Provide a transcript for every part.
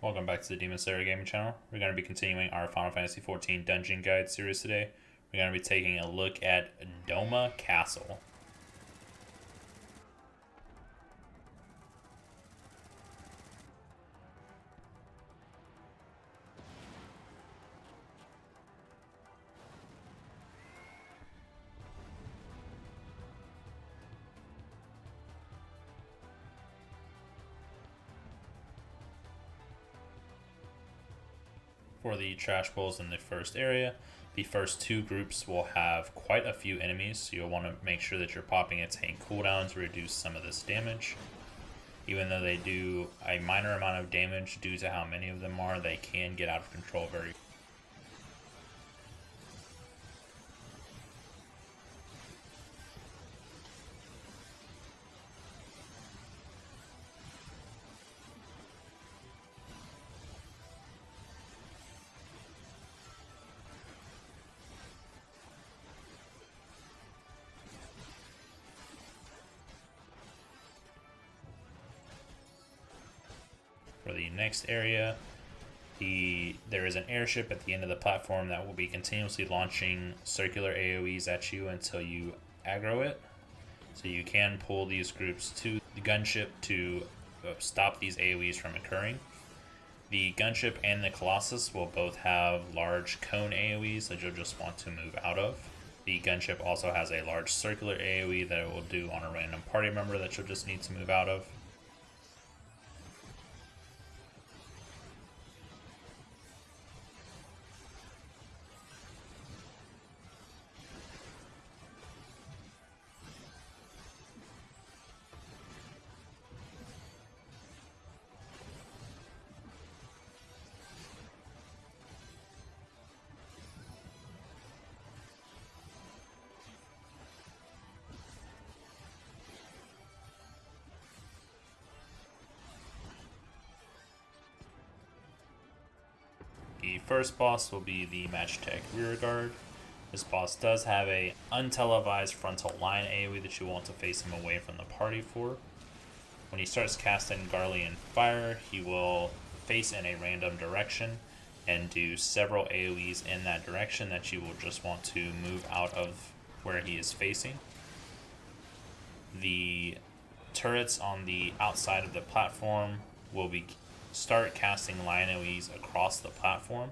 Welcome back to the Demon Slayer Gaming Channel. We're going to be continuing our Final Fantasy XIV Dungeon Guide series today. We're going to be taking a look at Doma Castle. For the trash bowls in the first area, the first two groups will have quite a few enemies, so you'll want to make sure that you're popping a tank cooldown to reduce some of this damage. Even though they do a minor amount of damage due to how many of them are, they can get out of control very quickly. For the next area, there is an airship at the end of the platform that will be continuously launching circular AoEs at you until you aggro it. So you can pull these groups to the gunship to stop these AoEs from occurring. The gunship and the Colossus will both have large cone AoEs that you'll just want to move out of. The gunship also has a large circular AoE that it will do on a random party member that you'll just need to move out of. The first boss will be the Magitech Rearguard. This boss does have a untelevised frontal line AoE that you want to face him away from the party for. When he starts casting Garlean Fire, he will face in a random direction and do several AoEs in that direction that you will just want to move out of where he is facing. The turrets on the outside of the platform will start casting line AoEs across the platform,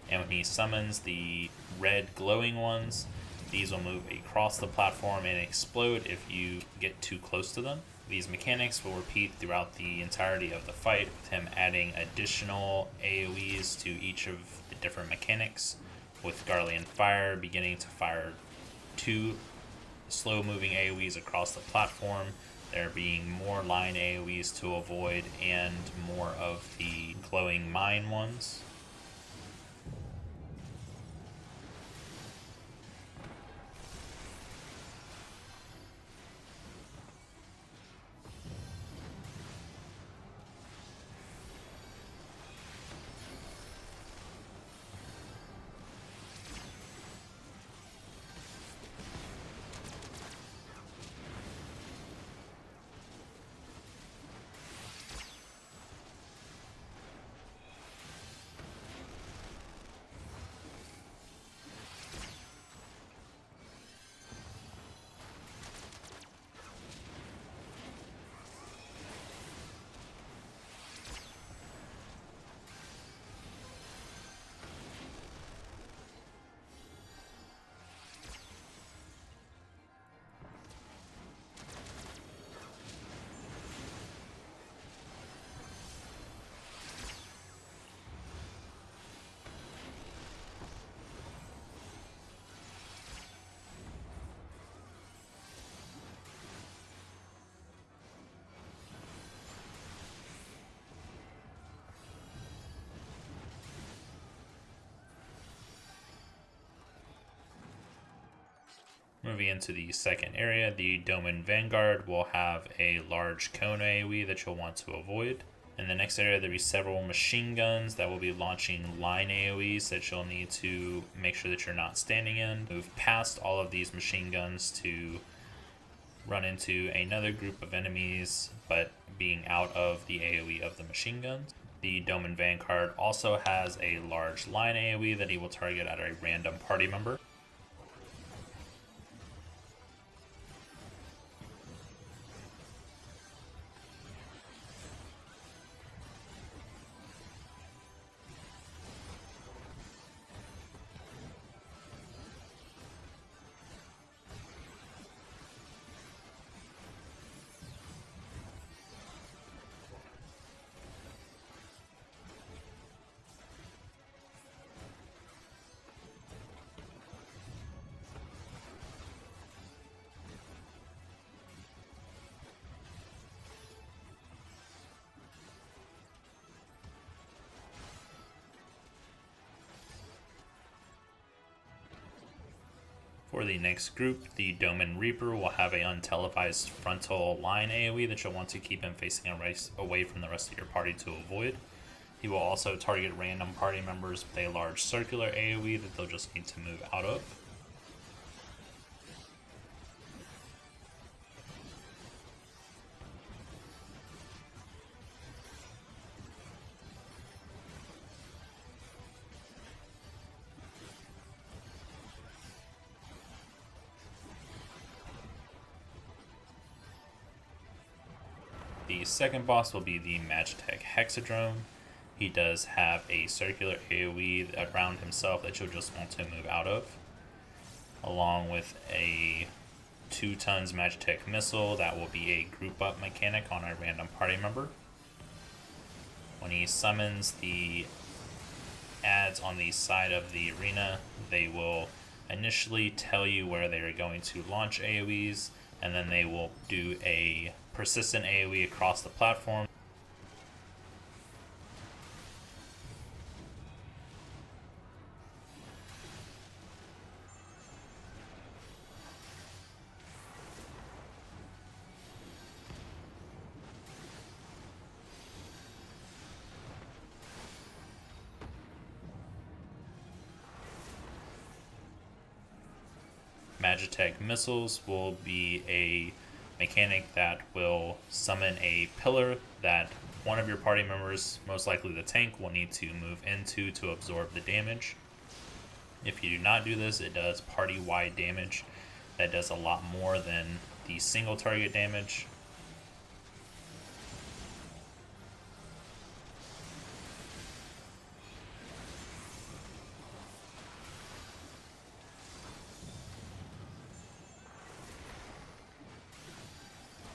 and when he summons the red glowing ones, these will move across the platform and explode if you get too close to them. These mechanics will repeat throughout the entirety of the fight, with him adding additional AoEs to each of the different mechanics, with Garlean Fire beginning to fire 2 slow moving AoEs across the platform, there being more line AoEs to avoid and more of the glowing mine ones. Moving into the second area, the Doma Vanguard will have a large cone AoE that you'll want to avoid. In the next area, there'll be several machine guns that will be launching line AoEs that you'll need to make sure that you're not standing in. Move past all of these machine guns to run into another group of enemies, but being out of the AoE of the machine guns. The Doman Vanguard also has a large line AoE that he will target at a random party member. For the next group, the Doman Reaper will have a untelevised frontal line AoE that you'll want to keep him facing away from the rest of your party to avoid. He will also target random party members with a large circular AoE that they'll just need to move out of. The second boss will be the Magitech Hexadrome. He does have a circular AoE around himself that you'll just want to move out of, along with a 2 tons Magitech missile that will be a group up mechanic on a random party member. When he summons the ads on the side of the arena, they will initially tell you where they are going to launch AoEs, and then they will do a persistent AoE across the platform. Magitech missiles will be a mechanic that will summon a pillar that one of your party members, most likely the tank, will need to move into to absorb the damage. If you do not do this, it does party-wide damage that does a lot more than the single target damage.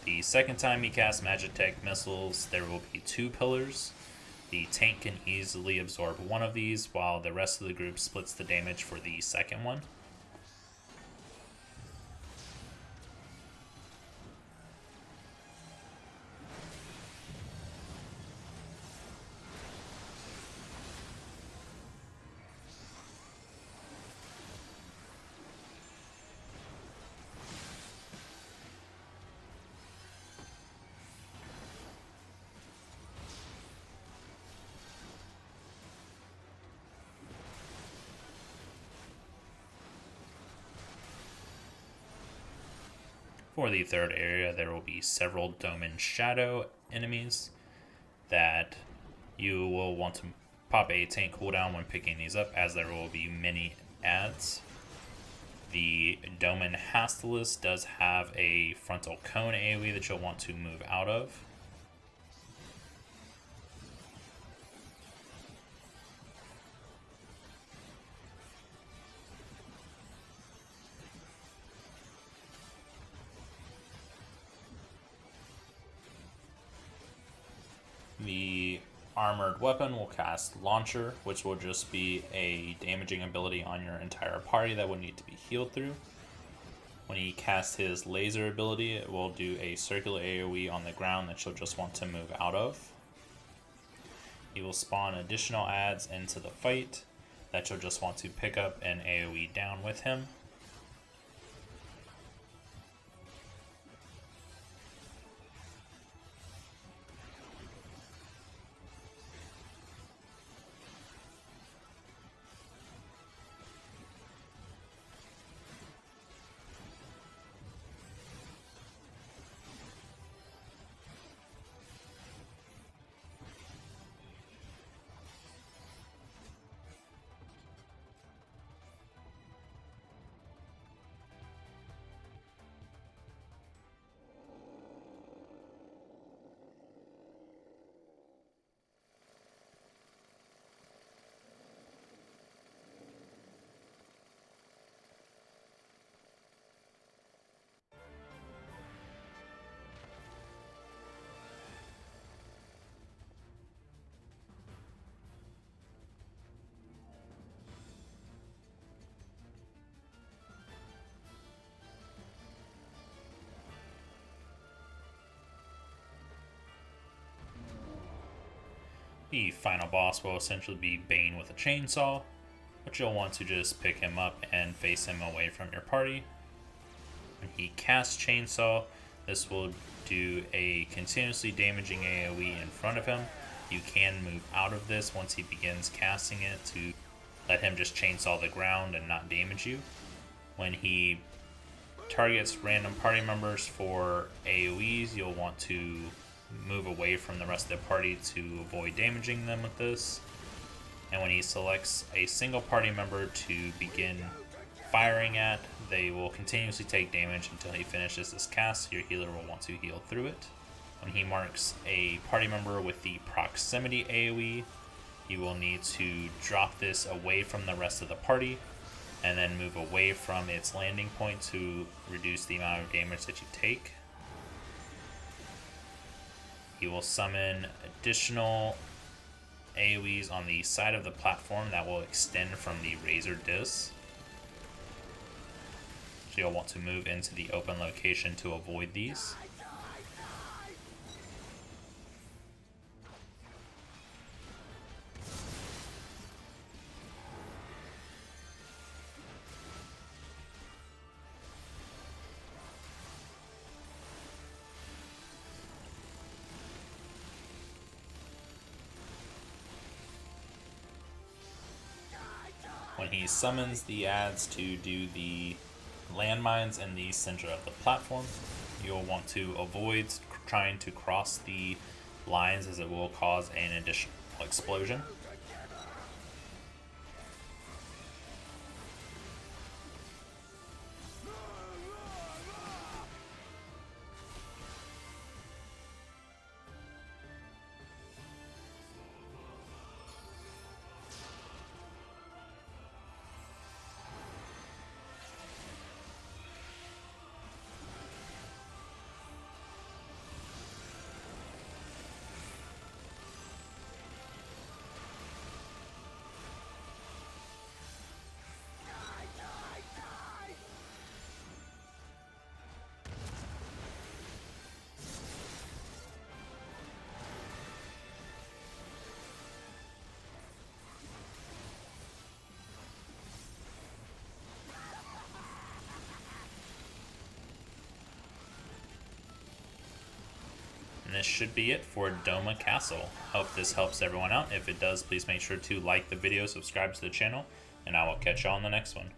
The second time you cast Magitech missiles, there will be 2 pillars. The tank can easily absorb one of these, while the rest of the group splits the damage for the second one. For the third area, there will be several Doman Shadow enemies that you will want to pop a tank cooldown when picking these up, as there will be many ads. The Doman Hastilis does have a frontal cone AoE that you'll want to move out of. The armored weapon will cast Launcher, which will just be a damaging ability on your entire party that will need to be healed through. When he casts his laser ability, it will do a circular AoE on the ground that you'll just want to move out of. He will spawn additional ads into the fight that you'll just want to pick up and AoE down with him. The final boss will essentially be Bane with a chainsaw, but you'll want to just pick him up and face him away from your party. When he casts Chainsaw, this will do a continuously damaging AoE in front of him. You can move out of this once he begins casting it to let him just chainsaw the ground and not damage you. When he targets random party members for AoEs, you'll want to move away from the rest of the party to avoid damaging them with this. And when he selects a single party member to begin firing at, they will continuously take damage until he finishes this cast. Your healer will want to heal through it. When he marks a party member with the proximity AoE, you will need to drop this away from the rest of the party and then move away from its landing point to reduce the amount of damage that you take. He will summon additional AoEs on the side of the platform that will extend from the Razor Disc. So you'll want to move into the open location to avoid these. When he summons the ads to do the landmines in the center of the platform, you'll want to avoid trying to cross the lines as it will cause an additional explosion. And this should be it for Doma Castle. Hope this helps everyone out. If it does, please make sure to like the video, subscribe to the channel, and I will catch you on the next one.